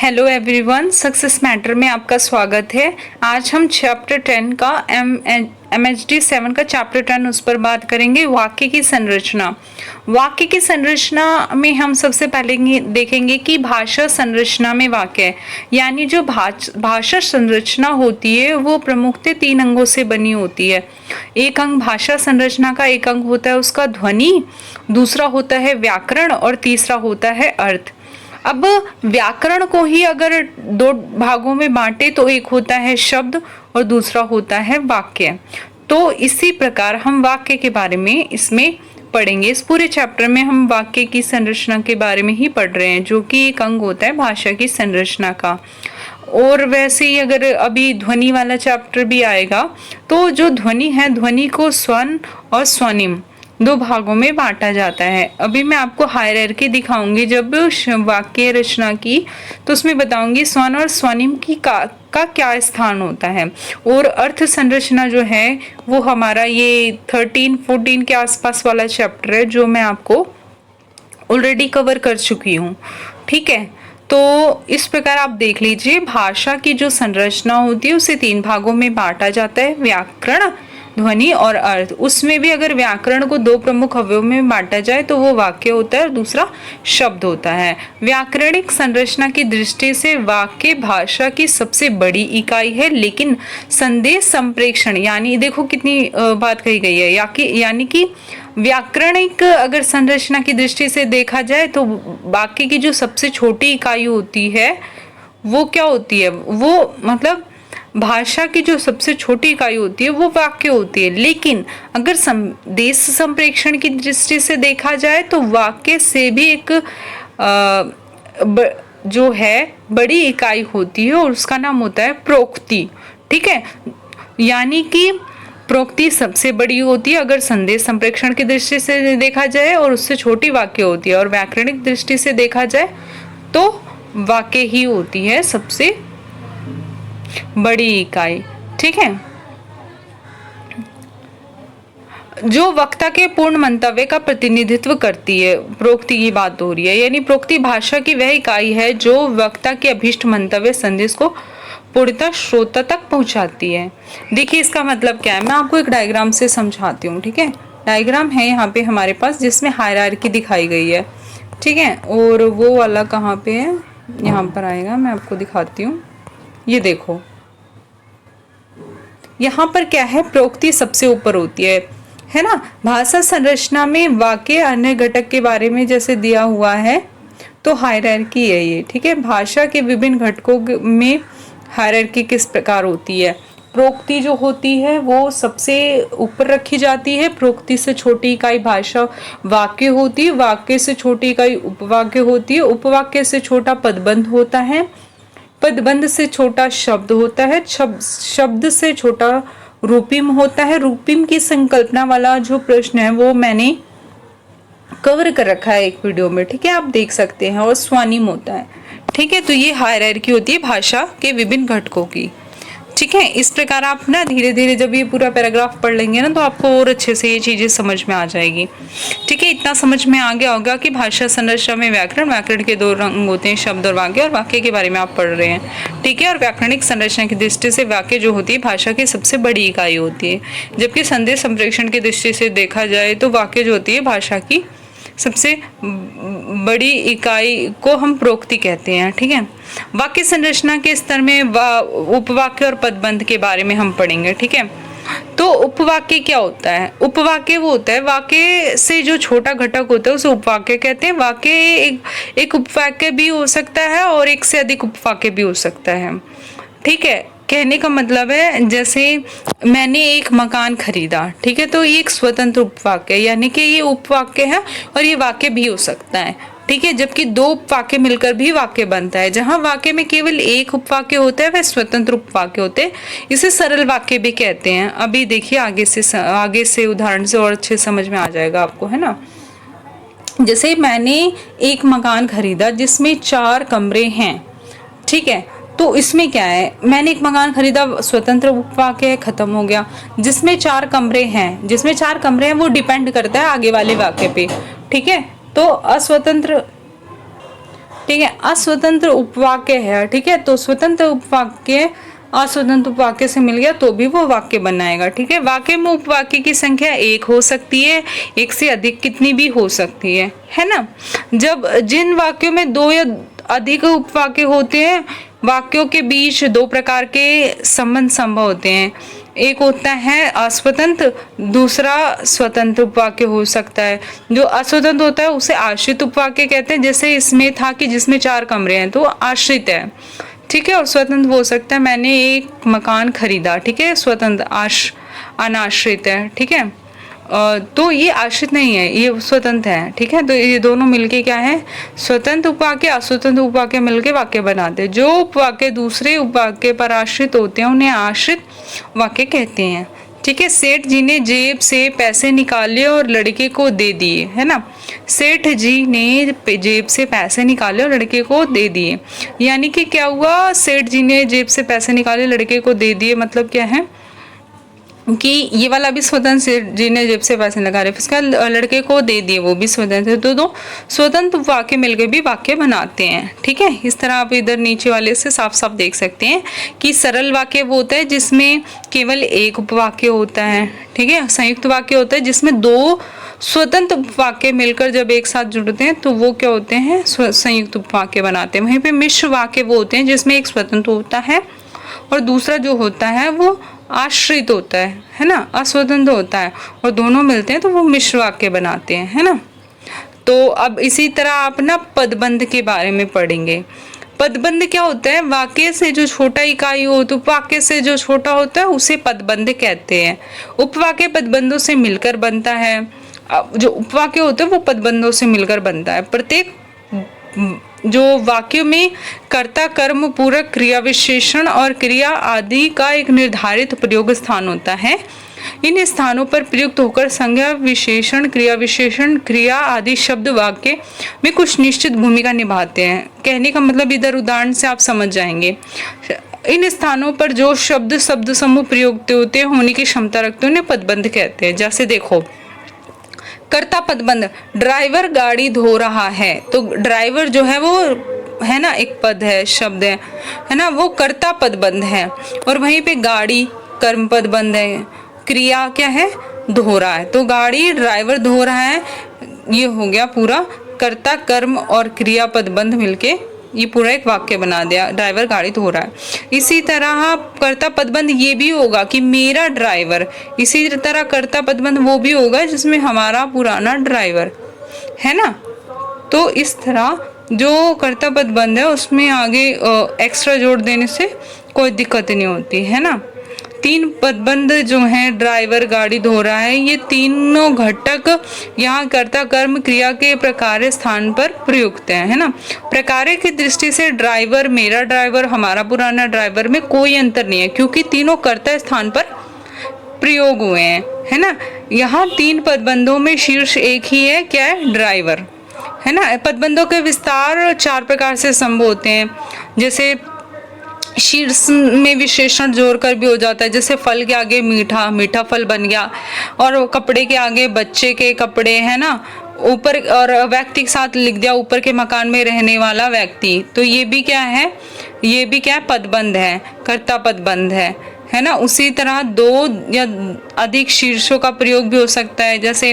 Hello everyone, success matter में आपका स्वागत है। आज हम चैप्टर 10 का MHD 7 का चैप्टर 10 उस पर बात करेंगे, वाक्य की संरचना। वाक्य की संरचना में हम सबसे पहले देखेंगे कि भाषा संरचना में वाक्य यानी जो भाषा संरचना होती है वो प्रमुखतः 3 अंगों से बनी होती है। एक अंग भाषा संरचना का एक अंग होता है उसका ध्वनि, दूसरा होता है व्याकरण और तीसरा होता है अर्थ। अब व्याकरण को ही अगर 2 भागों में बांटे तो एक होता है शब्द और दूसरा होता है वाक्य। तो इसी प्रकार हम वाक्य के बारे में इसमें पढ़ेंगे। इस पूरे चैप्टर में हम वाक्य की संरचना के बारे में ही पढ़ रहे हैं, जो कि एक अंग होता है भाषा की संरचना का। और वैसे ही अगर अभी ध्वनि वाला चैप्टर भी आएगा तो जो ध्वनि है, ध्वनि को स्वन और स्वनिम 2 भागों में बांटा जाता है। अभी मैं आपको हायरार्की दिखाऊंगी जब वाक्य रचना की, तो उसमें बताऊंगी स्वन और स्वनिम की का क्या स्थान होता है। और अर्थ संरचना जो है वो हमारा ये 13-14 के आसपास वाला चैप्टर है, जो मैं आपको ऑलरेडी कवर कर चुकी हूँ। ठीक है, तो इस प्रकार आप देख लीजिए, भाषा की जो संरचना होती है उसे 3 भागों में बांटा जाता है, व्याकरण, ध्वनि और अर्थ। उसमें भी अगर व्याकरण को 2 प्रमुख अवयव में बांटा जाए तो वो वाक्य होता है और दूसरा शब्द होता है। व्याकरणिक संरचना की दृष्टि से वाक्य भाषा की सबसे बड़ी इकाई है, लेकिन संदेश संप्रेषण यानी देखो कितनी बात कही गई है, यानी कि व्याकरणिक अगर संरचना की दृष्टि से देखा जाए तो वाक्य की जो सबसे छोटी इकाई होती है वो क्या होती है, वो मतलब भाषा की जो सबसे छोटी इकाई होती है वो वाक्य होती है। लेकिन अगर संदेश संप्रेषण की दृष्टि से देखा जाए तो वाक्य से भी एक जो है बड़ी इकाई होती है और उसका नाम होता है प्रोक्ति। ठीक है, यानी कि प्रोक्ति सबसे बड़ी होती है अगर संदेश संप्रेषण की दृष्टि से देखा जाए, और उससे छोटी वाक्य होती है। और व्याकरणिक दृष्टि से देखा जाए तो वाक्य ही होती है सबसे बड़ी इकाई। ठीक है, जो वक्ता के पूर्ण मंतव्य का प्रतिनिधित्व करती है, प्रोक्ति की बात हो रही है। यानी प्रोक्ति भाषा की वह इकाई है जो वक्ता के अभीष्ट मंतव्य संदेश को पूर्णतः श्रोता तक पहुंचाती है। देखिए इसका मतलब क्या है, मैं आपको एक डायग्राम से समझाती हूँ। ठीक है, डायग्राम है यहाँ पे हमारे पास जिसमें हायरार्की दिखाई गई है। ठीक है, और वो वाला कहाँ पे है, यहाँ पर आएगा, मैं आपको दिखाती हूँ। ये देखो यहाँ पर क्या है, प्रोक्ति सबसे ऊपर होती है ना। भाषा संरचना में वाक्य अन्य घटक के बारे में जैसे दिया हुआ है तो हायरार्की है ये। ठीक है, भाषा के विभिन्न घटकों में हायरार्की किस प्रकार होती है। प्रोक्ति जो होती है वो सबसे ऊपर रखी जाती है। प्रोक्ति से छोटी इकाई भाषा वाक्य होती है, वाक्य से छोटी इकाई उपवाक्य होती है, उपवाक्य से छोटा पदबंध होता है, पदबंध से छोटा शब्द होता है, शब्द से छोटा रूपिम होता है। रूपिम की संकल्पना वाला जो प्रश्न है वो मैंने कवर कर रखा है एक वीडियो में। ठीक है, आप देख सकते हैं। और स्वनिम होता है। ठीक है, तो ये हायरार्की होती है भाषा के विभिन्न घटकों की। ठीक है, इस प्रकार आप ना धीरे धीरे जब ये पूरा पैराग्राफ पढ़ लेंगे ना तो आपको और अच्छे से ये चीजें समझ में आ जाएगी। ठीक है, इतना समझ में आ गया होगा कि भाषा संरचना में व्याकरण के 2 रंग होते हैं, शब्द और वाक्य, और वाक्य के बारे में आप पढ़ रहे हैं। ठीक है, और व्याकरणिक संरचना की दृष्टि से वाक्य जो होती है भाषा की सबसे बड़ी इकाई होती है, जबकि संदेश संप्रेषण की दृष्टि से देखा जाए तो वाक्य जो होती है भाषा की सबसे बड़ी इकाई को हम प्रोक्ति कहते हैं। ठीक है, वाक्य संरचना के स्तर में उपवाक्य और पदबंध के बारे में हम पढ़ेंगे। ठीक है, तो उपवाक्य क्या होता है, उपवाक्य वो होता है वाक्य से जो छोटा घटक होता है उसे उपवाक्य कहते हैं। वाक्य एक उपवाक्य भी हो सकता है और एक से अधिक उपवाक्य भी हो सकता है। ठीक है, कहने का मतलब है जैसे मैंने एक मकान खरीदा। ठीक है, तो ये एक स्वतंत्र उपवाक्य है, यानी कि ये उपवाक्य है और ये वाक्य भी हो सकता है। ठीक है, जबकि 2 उपवाक्य मिलकर भी वाक्य बनता है। जहां वाक्य में केवल एक उपवाक्य होता है वह स्वतंत्र उपवाक्य होते हैं, इसे सरल वाक्य भी कहते हैं। अभी देखिए आगे से उदाहरण से और अच्छे समझ में आ जाएगा आपको, है ना। जैसे मैंने एक मकान खरीदा जिसमें 4 कमरे हैं। ठीक है, तो इसमें क्या है, मैंने एक मकान खरीदा, स्वतंत्र उपवाक्य है, खत्म हो गया। जिसमें 4 कमरे हैं वो डिपेंड करता है आगे वाले वाक्य पे। ठीक है, तो अस्वतंत्र ठीक है। अस्वतंत्र उपवाक्य है, ठीक है, तो स्वतंत्र उपवाक्य अस्वतंत्र उपवाक्य से मिल गया तो भी वो वाक्य बनाएगा, ठीक है। वाक्य में उपवाक्य की संख्या एक हो सकती है, एक से अधिक कितनी भी हो सकती है ना। जब जिन वाक्यों में दो या अधिक उपवाक्य होते हैं, वाक्यों के बीच दो प्रकार के संबंध संभव होते हैं। एक होता है अस्वतंत्र, दूसरा स्वतंत्र उपवाक्य हो सकता है। जो अस्वतंत्र होता है उसे आश्रित उपवाक्य कहते हैं, जैसे इसमें था कि जिसमें 4 कमरे हैं तो आश्रित है, ठीक है। और स्वतंत्र हो सकता है मैंने एक मकान खरीदा, ठीक है, स्वतंत्र अनाश्रित है, ठीक है। तो ये आश्रित नहीं है, ये स्वतंत्र है, ठीक है। तो ये दोनों मिलके क्या है, स्वतंत्र उपवाक्य अस्वतंत्र उपवाक्य मिलके वाक्य बनाते हैं। जो उपवाक्य दूसरे उपवाक्य पर आश्रित होते हैं उन्हें आश्रित वाक्य कहते हैं, ठीक है। सेठ जी ने जेब से पैसे निकाले और लड़के को दे दिए, है ना। सेठ जी ने जेब से पैसे निकाले और लड़के को दे दिए, यानी कि क्या हुआ, सेठ जी ने जेब से पैसे निकाले लड़के को दे दिए, मतलब क्या है कि ये वाला भी स्वतंत्र, सेठ जी ने जेब से पैसे निकाले उसका लड़के को दे दिए, वो भी स्वतंत्र है। तो दो स्वतंत्र वाक्य मिलकर भी वाक्य बनाते हैं, ठीक है। इस तरह आप इधर नीचे वाले से साफ साफ देख सकते हैं कि सरल वाक्य वो होता है जिसमें केवल एक उपवाक्य होता है, ठीक है। संयुक्त वाक्य होता है जिसमें दो स्वतंत्र उपवाक्य मिलकर जब एक साथ जुड़ते हैं तो वो क्या होते हैं, संयुक्त उपवाक्य बनाते हैं। वहीं पे मिश्र वाक्य वो होते हैं जिसमें एक स्वतंत्र होता है और दूसरा जो होता है वो आश्रित होता है ना, अस्वतंत्र होता है, और दोनों मिलते हैं तो वो मिश्र वाक्य बनाते हैं, है ना। तो अब इसी तरह आप ना पदबंध के बारे में पढ़ेंगे। पदबंध क्या होता है, वाक्य से जो छोटा इकाई हो तो उपवाक्य से जो छोटा होता है उसे पदबंध कहते हैं। उपवाक्य पदबंधों से मिलकर बनता है, जो उपवाक्य होता है वो पदबंधों से मिलकर बनता है। प्रत्येक जो वाक्य में कर्ता कर्म पूरक क्रिया विशेषण और क्रिया आदि का एक निर्धारित प्रयोग स्थान होता है। इन स्थानों पर प्रयुक्त होकर संज्ञा विशेषण क्रिया विशेषण क्रिया आदि शब्द वाक्य में कुछ निश्चित भूमिका निभाते हैं। कहने का मतलब इधर उदाहरण से आप समझ जाएंगे। इन स्थानों पर जो शब्द समूह प्रयुक्त होते हैं होने की क्षमता रखते हैं उन्हें पदबंध कहते हैं। जैसे देखो कर्ता पदबंध, ड्राइवर गाड़ी धो रहा है, तो ड्राइवर जो है वो है ना एक पद है, शब्द है ना, वो कर्ता पदबंध है। और वहीं पे गाड़ी कर्म पदबंध है, क्रिया क्या है, धो रहा है, तो गाड़ी ड्राइवर धो रहा है, ये हो गया पूरा कर्ता कर्म और क्रिया पदबंध मिलके ये पूरा एक वाक्य बना दिया, ड्राइवर गाड़ी धो रहा है। इसी तरह कर्ता पदबंध ये भी होगा कि मेरा ड्राइवर, इसी तरह कर्ता पदबंध वो भी होगा जिसमें हमारा पुराना ड्राइवर, है ना। तो इस तरह जो कर्ता पदबंध है उसमें आगे एक्स्ट्रा जोड़ देने से कोई दिक्कत नहीं होती, है ना। 3 पदबंध जो हैं, ड्राइवर गाड़ी धो रहा है, ये तीनों घटक यहाँ कर्ता कर्म क्रिया के प्रकार स्थान पर प्रयुक्त है ना। प्रकार की दृष्टि से ड्राइवर, मेरा ड्राइवर, हमारा पुराना ड्राइवर में कोई अंतर नहीं है क्योंकि तीनों कर्ता स्थान पर प्रयोग हुए हैं, है ना। यहाँ 3 पदबंधों में शीर्ष एक ही है, क्या है, ड्राइवर, है ना। पदबंधों के विस्तार 4 प्रकार से संभव होते हैं, जैसे शीर्ष में विशेषण जोड़कर भी हो जाता है, जैसे फल के आगे मीठा, मीठा फल बन गया, और कपड़े के आगे बच्चे के कपड़े, है ना। ऊपर और व्यक्ति के साथ लिख दिया, ऊपर के मकान में रहने वाला व्यक्ति, तो ये भी क्या है, ये भी क्या है, पदबंध है, कर्ता पदबंध है ना। उसी तरह 2 या अधिक शीर्षों का प्रयोग भी हो सकता है, जैसे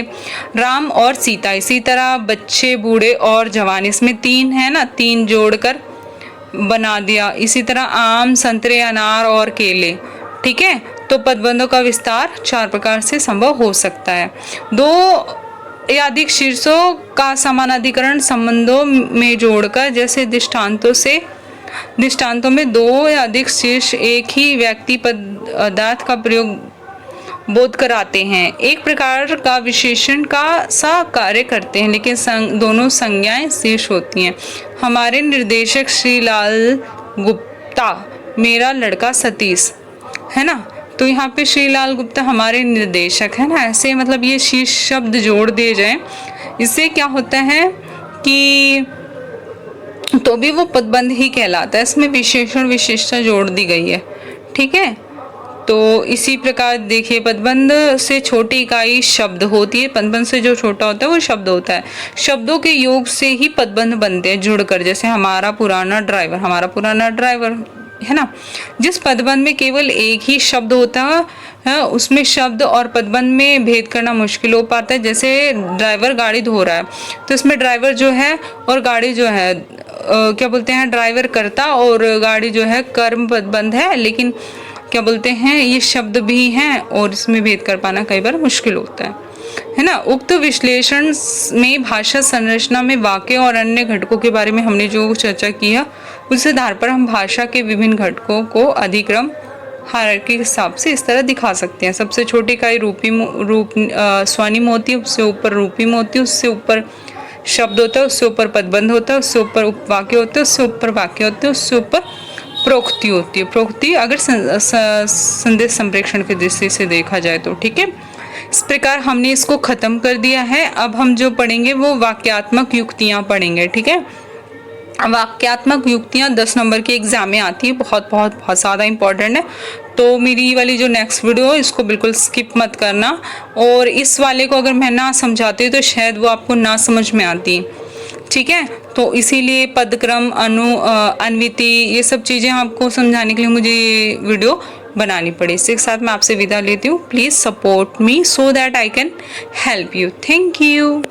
राम और सीता। इसी तरह बच्चे, बूढ़े और जवान, इसमें 3 है ना, 3 जोड़कर बना दिया। इसी तरह आम, संतरे, अनार और केले, ठीक है। तो पदबंधों का विस्तार 4 प्रकार से संभव हो सकता है। 2 या अधिक शीर्षों का समानाधिकरण संबंधों में जोड़कर, जैसे दृष्टांतों में 2 या अधिक शीर्ष एक ही व्यक्ति पदार्थ का प्रयोग बोध कराते हैं, एक प्रकार का विशेषण का सा कार्य करते हैं, लेकिन दोनों संज्ञाएं शीर्ष होती हैं। हमारे निर्देशक श्रीलाल गुप्ता, मेरा लड़का सतीश, है ना। तो यहाँ पे श्रीलाल गुप्ता हमारे निर्देशक है ना, ऐसे मतलब ये शीर्ष शब्द जोड़ दिए जाए, इससे क्या होता है कि तो भी वो पदबंध ही कहलाता है, इसमें विशेषण विशेषता जोड़ दी गई है, ठीक है। तो इसी प्रकार देखिए, पदबंध से छोटी इकाई शब्द होती है। पदबंध से जो छोटा होता है वो शब्द होता है। शब्दों के योग से ही पदबंध बनते हैं जुड़कर, जैसे हमारा पुराना ड्राइवर, हमारा पुराना ड्राइवर, है ना। जिस पदबंध में केवल एक ही शब्द होता है उसमें शब्द और पदबंध में भेद करना मुश्किल हो पाता है। जैसे ड्राइवर गाड़ी धो रहा है, तो इसमें ड्राइवर जो है और गाड़ी जो है क्या बोलते हैं, ड्राइवर कर्ता और गाड़ी जो है कर्म पदबंध है, लेकिन क्या बोलते हैं ये शब्द भी हैं और इसमें भेद कर पाना कई बार मुश्किल होता है ना। उक्त विश्लेषण में भाषा संरचना में वाक्य और अन्य घटकों के बारे में हमने जो चर्चा की है, उस आधार पर हम भाषा के विभिन्न घटकों को अधिक्रम हायरार्की के हिसाब से इस तरह दिखा सकते हैं। सबसे छोटी इकाई स्वनिम होती है, उससे ऊपर रूपिम होती है, उससे ऊपर शब्द होता है, उससे ऊपर पदबंध होता है, उससे ऊपर उपवाक्य होते हैं, उससे ऊपर वाक्य होते हैं, उससे ऊपर प्रोक्ति होती है। प्रोक्ति अगर संदेश संप्रेषण की दृष्टि से देखा जाए तो, ठीक है। इस प्रकार हमने इसको खत्म कर दिया है। अब हम जो पढ़ेंगे वो वाक्यात्मक युक्तियां पढ़ेंगे, ठीक है। वाक्यात्मक युक्तियां 10 नंबर की एग्जाम में आती है, बहुत बहुत बहुत ज़्यादा इंपॉर्टेंट है। तो मेरी वाली जो नेक्स्ट वीडियो है इसको बिल्कुल स्किप मत करना, और इस वाले को अगर मैं ना समझाती हूँ तो शायद वो आपको ना समझ में आती, ठीक है। तो इसीलिए पदक्रम, अन्विति, ये सब चीज़ें आपको समझाने के लिए मुझे ये वीडियो बनानी पड़ी। इसके साथ मैं आपसे विदा लेती हूँ। Please support me so that I can help you. Thank you.